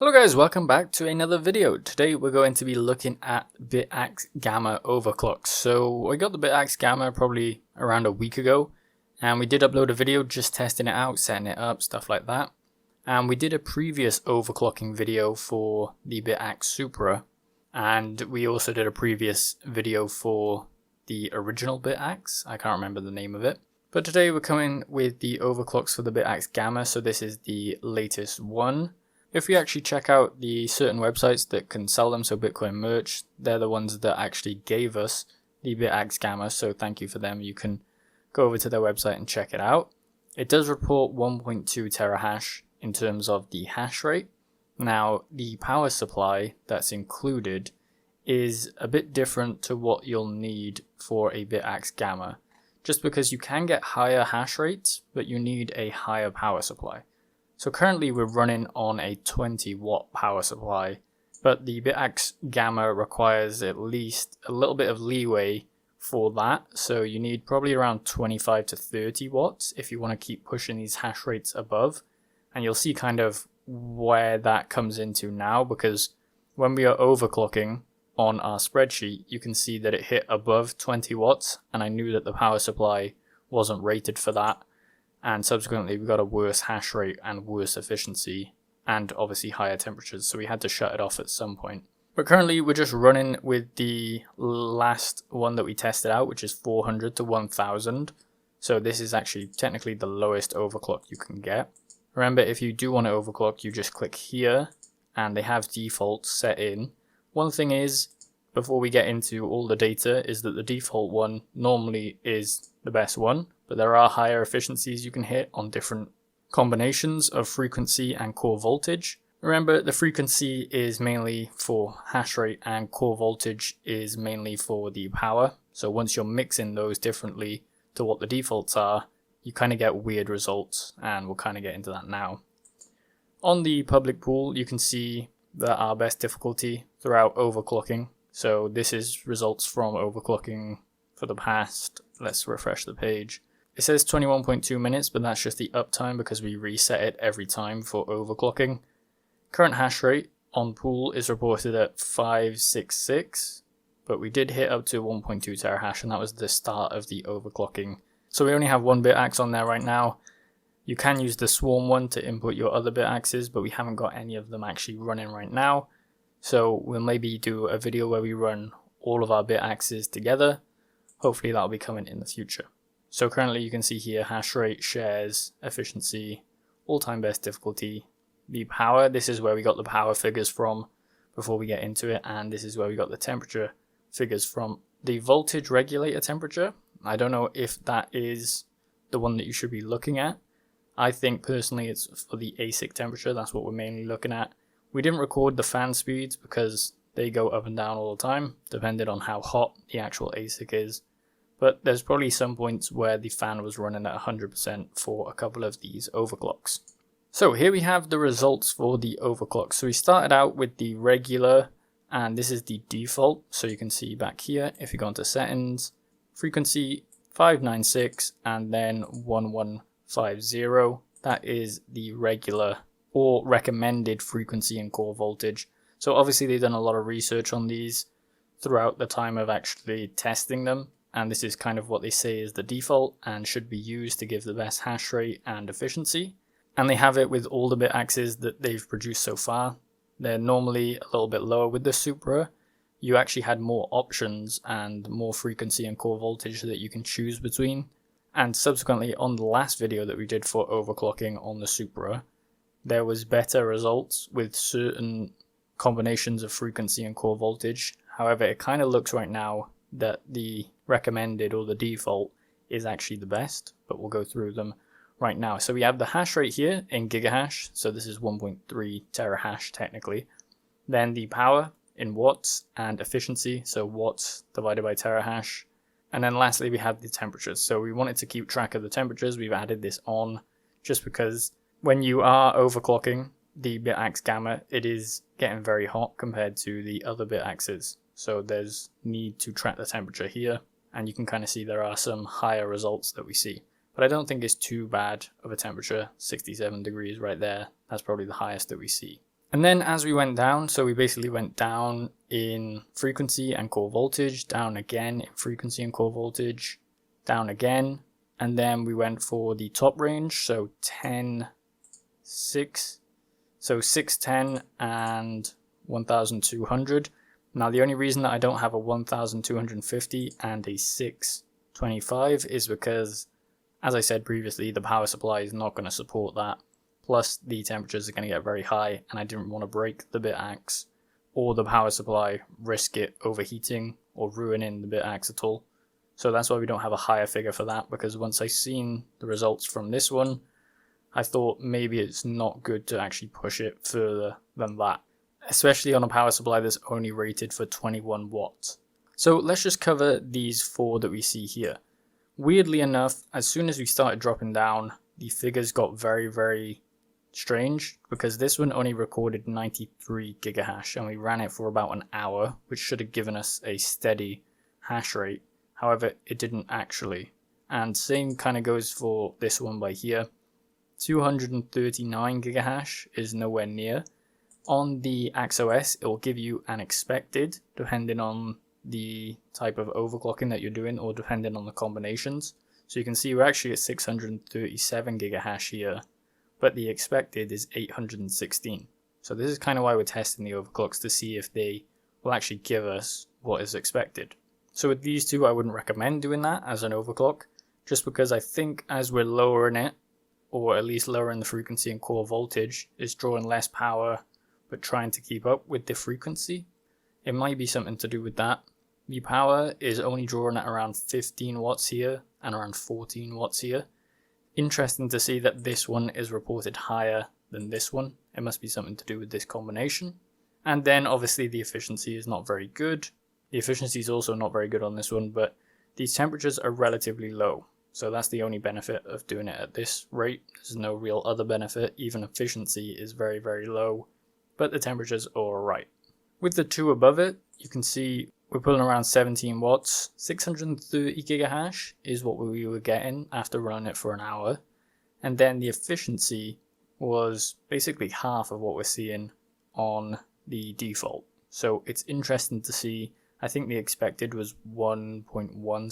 Hello guys, welcome back to another video. Today we're going to be looking at BitAxe Gamma overclocks. So I got the BitAxe Gamma probably around a week ago, and we did upload a video just testing it out, setting it up, stuff like that. And we did a previous overclocking video for the BitAxe Supra, and we also did a previous video for the original BitAxe. I can't remember the name of it. But today we're coming with the overclocks for the BitAxe Gamma, so this is the latest one. If we actually check out the certain websites that can sell them, so Bitcoin Merch, they're the ones that actually gave us the BitAxe Gamma, so thank you for them. You can go over to their website and check it out. It does report 1.2 terahash in terms of the hash rate. Now, the power supply that's included is a bit different to what you'll need for a BitAxe Gamma, just because you can get higher hash rates, but you need a higher power supply. So currently we're running on a 20 watt power supply, but the BitAxe Gamma requires at least a little bit of leeway for that. So you need probably around 25 to 30 watts if you want to keep pushing these hash rates above. And you'll see kind of where that comes into now, because when we are overclocking on our spreadsheet, you can see that it hit above 20 watts, and I knew that the power supply wasn't rated for that. And subsequently we got a worse hash rate and worse efficiency and obviously higher temperatures, so we had to shut it off at some point. But currently we're just running with the last one that we tested out, which is 400 to 1000. So this is actually technically the lowest overclock you can get. Remember, if you do want to overclock, you just click here and they have defaults set in. One thing is, before we get into all the data, is that the default one normally is the best one, but there are higher efficiencies you can hit on different combinations of frequency and core voltage. Remember, the frequency is mainly for hash rate and core voltage is mainly for the power. So once you're mixing those differently to what the defaults are, you kind of get weird results, and we'll kind of get into that now. On the public pool, you can see that our best difficulty throughout overclocking. So this is results from overclocking for the past, let's refresh the page. It says 21.2 minutes, but that's just the uptime because we reset it every time for overclocking. Current hash rate on pool is reported at 566, but we did hit up to 1.2 terahash, and that was the start of the overclocking. So we only have one BitAxe on there right now. You can use the Swarm one to input your other BitAxes, but we haven't got any of them actually running right now. So we'll maybe do a video where we run all of our BitAxes together. Hopefully that'll be coming in the future. So currently you can see here hash rate, shares, efficiency, all-time best difficulty, the power. This is where we got the power figures from before we get into it, and this is where we got the temperature figures from. The voltage regulator temperature, I don't know if that is the one that you should be looking at. I think personally it's for the ASIC temperature, that's what we're mainly looking at. We didn't record the fan speeds because they go up and down all the time, depending on how hot the actual ASIC is. But there's probably some points where the fan was running at 100% for a couple of these overclocks. So here we have the results for the overclock. So we started out with the regular, and this is the default. So you can see back here, if you go into settings, frequency 596 and then 1150. That is the regular or recommended frequency and core voltage. So obviously they've done a lot of research on these throughout the time of actually testing them. And this is kind of what they say is the default and should be used to give the best hash rate and efficiency. And they have it with all the BitAxes that they've produced so far. They're normally a little bit lower with the Supra. You actually had more options and more frequency and core voltage that you can choose between. And subsequently on the last video that we did for overclocking on the Supra, there was better results with certain combinations of frequency and core voltage. However, it kind of looks right now that the recommended or the default is actually the best, but we'll go through them right now. So we have the hash rate here in gigahash, so this is 1.3 terahash technically. Then the power in watts and efficiency, so watts divided by terahash. And then lastly we have the temperatures. So we wanted to keep track of the temperatures. We've added this on just because when you are overclocking the BitAxe Gamma, it is getting very hot compared to the other BitAxes. So there's need to track the temperature here, and you can kind of see there are some higher results that we see. But I don't think it's too bad of a temperature, 67 degrees right there. That's probably the highest that we see. And then as we went down, so we basically went down in frequency and core voltage, down again in frequency and core voltage, down again, and then we went for the top range, so 10, 6, so 610 and 1200. Now the only reason that I don't have a 1250 and a 625 is because, as I said previously, the power supply is not going to support that. Plus the temperatures are going to get very high, and I didn't want to break the BitAxe or the power supply, risk it overheating or ruining the BitAxe at all. So that's why we don't have a higher figure for that, because once I seen the results from this one, I thought maybe it's not good to actually push it further than that, especially on a power supply that's only rated for 21 watts. So let's just cover these 4 that we see here. Weirdly enough, as soon as we started dropping down, the figures got very, very strange, because this one only recorded 93 gigahash and we ran it for about an hour, which should have given us a steady hash rate. However, it didn't actually. And same kind of goes for this one by here. 239 gigahash is nowhere near. On the AxeOS, it will give you an expected, depending on the type of overclocking that you're doing or depending on the combinations. So you can see we're actually at 637 gigahash here, but the expected is 816. So this is kind of why we're testing the overclocks, to see if they will actually give us what is expected. So with these two, I wouldn't recommend doing that as an overclock, just because I think as we're lowering it, or at least lowering the frequency and core voltage, it's drawing less power, but trying to keep up with the frequency. It might be something to do with that. The power is only drawing at around 15 watts here and around 14 watts here. Interesting to see that this one is reported higher than this one. It must be something to do with this combination. And then obviously the efficiency is not very good. The efficiency is also not very good on this one, but these temperatures are relatively low. So that's the only benefit of doing it at this rate. There's no real other benefit. Even efficiency is very, very low, but the temperatures are alright. With the 2 above it, you can see we're pulling around 17 watts. 630 gigahash is what we were getting after running it for an hour. And then the efficiency was basically half of what we're seeing on the default. So it's interesting to see. I think the expected was 1.1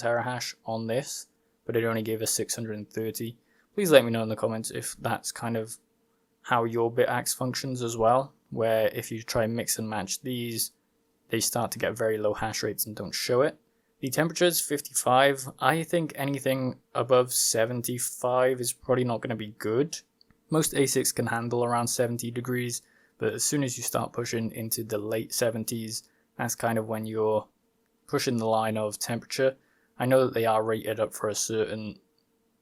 terahash on this, but it only gave us 630. Please let me know in the comments if that's kind of how your BitAxe functions as well, where if you try and mix and match these, they start to get very low hash rates and don't show it. The temperature is 55. I think anything above 75 is probably not going to be good. Most ASICs can handle around 70 degrees, but as soon as you start pushing into the late 70s, that's kind of when you're pushing the line of temperature. I know that they are rated up for a certain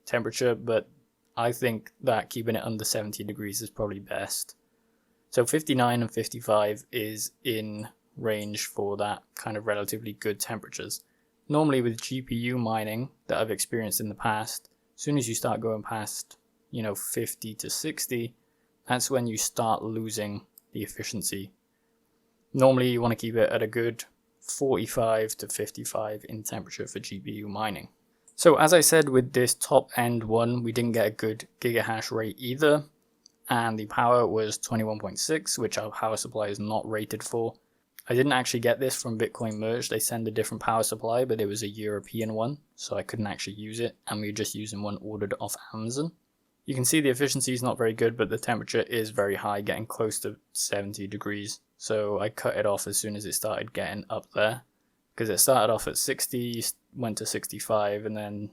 temperature, but I think that keeping it under 70 degrees is probably best. So 59 and 55 is in range for that kind of relatively good temperatures. Normally with GPU mining that I've experienced in the past, as soon as you start going past 50 to 60, that's when you start losing the efficiency. Normally you want to keep it at a good 45 to 55 in temperature for GPU mining. So as I said, with this top end one, we didn't get a good gigahash rate either, and the power was 21.6, which our power supply is not rated for. I didn't actually get this from Bitcoin Merge. They send a different power supply, but it was a European one, so I couldn't actually use it, and we were just using one ordered off Amazon. You can see the efficiency is not very good, but the temperature is very high, getting close to 70 degrees. So I cut it off as soon as it started getting up there, because it started off at 60, went to 65, and then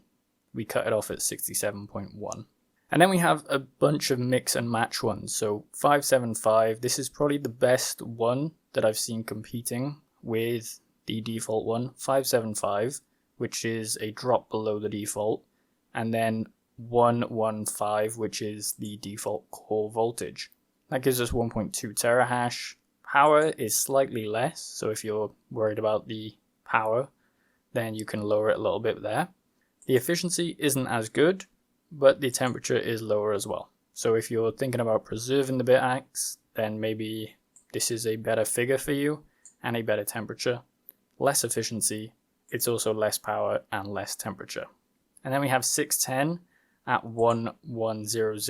we cut it off at 67.1. And then we have a bunch of mix and match ones. So 575, this is probably the best one that I've seen competing with the default one. 575, which is a drop below the default, and then 115, which is the default core voltage. That gives us 1.2 terahash. Power is slightly less, so if you're worried about the power, then you can lower it a little bit there. The efficiency isn't as good, but the temperature is lower as well. So if you're thinking about preserving the BitAxe, then maybe this is a better figure for you and a better temperature. Less efficiency, it's also less power and less temperature. And then we have 610 at 1100,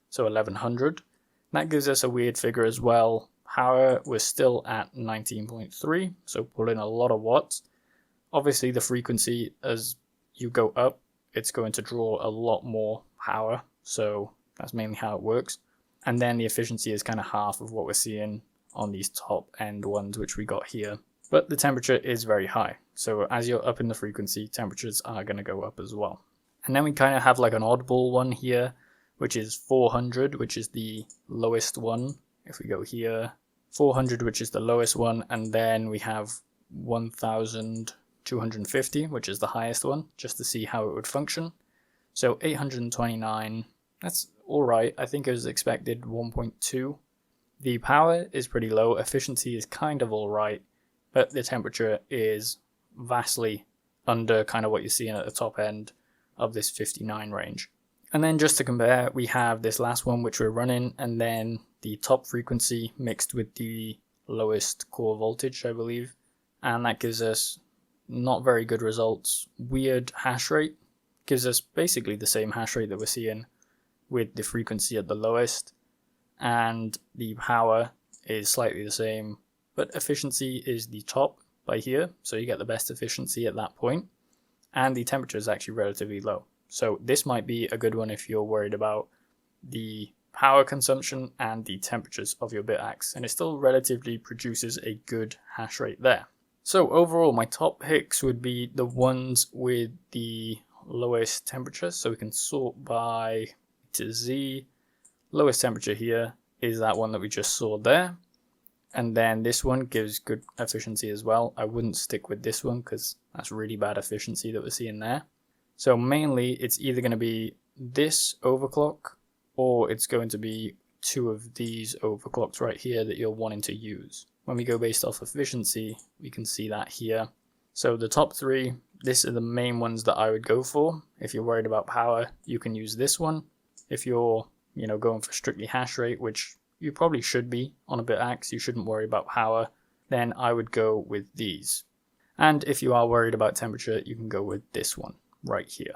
so 1100. That gives us a weird figure as well. Power was still at 19.3, so pulling a lot of watts. Obviously the frequency, as you go up, it's going to draw a lot more power, so that's mainly how it works. And then the efficiency is kind of half of what we're seeing on these top end ones which we got here. But the temperature is very high, so as you're up in the frequency, temperatures are going to go up as well. And then we kind of have like an oddball one here, which is 400, which is the lowest one. If we go here, 400, which is the lowest one, and then we have 1250, which is the highest one, just to see how it would function. So 829, that's alright. I think it was expected 1.2. The power is pretty low, efficiency is kind of alright, but the temperature is vastly under kind of what you're seeing at the top end of this 59 range. And then just to compare, we have this last one which we're running, and then the top frequency mixed with the lowest core voltage, I believe. And that gives us not very good results. Weird hash rate, gives us basically the same hash rate that we're seeing with the frequency at the lowest. And the power is slightly the same, but efficiency is the top by here, so you get the best efficiency at that point. And the temperature is actually relatively low. So this might be a good one if you're worried about the power consumption and the temperatures of your BitAxe, and it still relatively produces a good hash rate there. So overall, my top picks would be the ones with the lowest temperature, so we can sort by to Z. Lowest temperature here is that one that we just saw there, and then this one gives good efficiency as well. I wouldn't stick with this one because that's really bad efficiency that we're seeing there. So mainly it's either going to be this overclock, or it's going to be two of these overclocks right here that you're wanting to use. When we go based off efficiency, we can see that here. So the top three, these are the main ones that I would go for. If you're worried about power, you can use this one. If you're, going for strictly hash rate, which you probably should be on a BitAxe, you shouldn't worry about power, then I would go with these. And if you are worried about temperature, you can go with this one right here.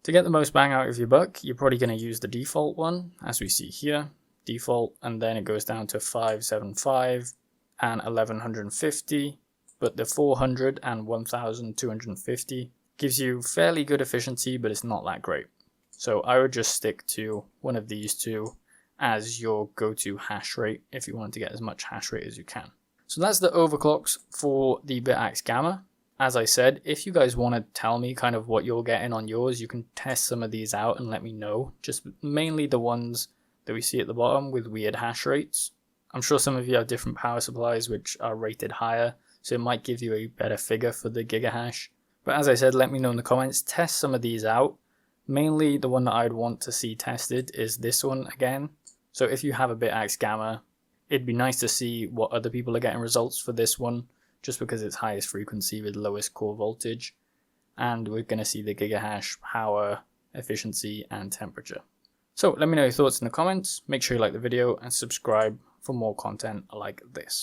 To get the most bang out of your buck, you're probably going to use the default one, as we see here, default, and then it goes down to 575 and 1150, but the 400 and 1250 gives you fairly good efficiency, but it's not that great. So I would just stick to one of these two as your go-to hash rate if you want to get as much hash rate as you can. So that's the overclocks for the BitAxe Gamma. As I said, if you guys want to tell me kind of what you're getting on yours, you can test some of these out and let me know. Just mainly the ones that we see at the bottom with weird hash rates. I'm sure some of you have different power supplies which are rated higher, so it might give you a better figure for the gigahash. But as I said, let me know in the comments, test some of these out. Mainly the one that I'd want to see tested is this one again. So if you have a BitAxe Gamma, it'd be nice to see what other people are getting results for this one, just because it's highest frequency with lowest core voltage. And we're going to see the gigahash, power, efficiency, and temperature. So let me know your thoughts in the comments. Make sure you like the video and subscribe for more content like this.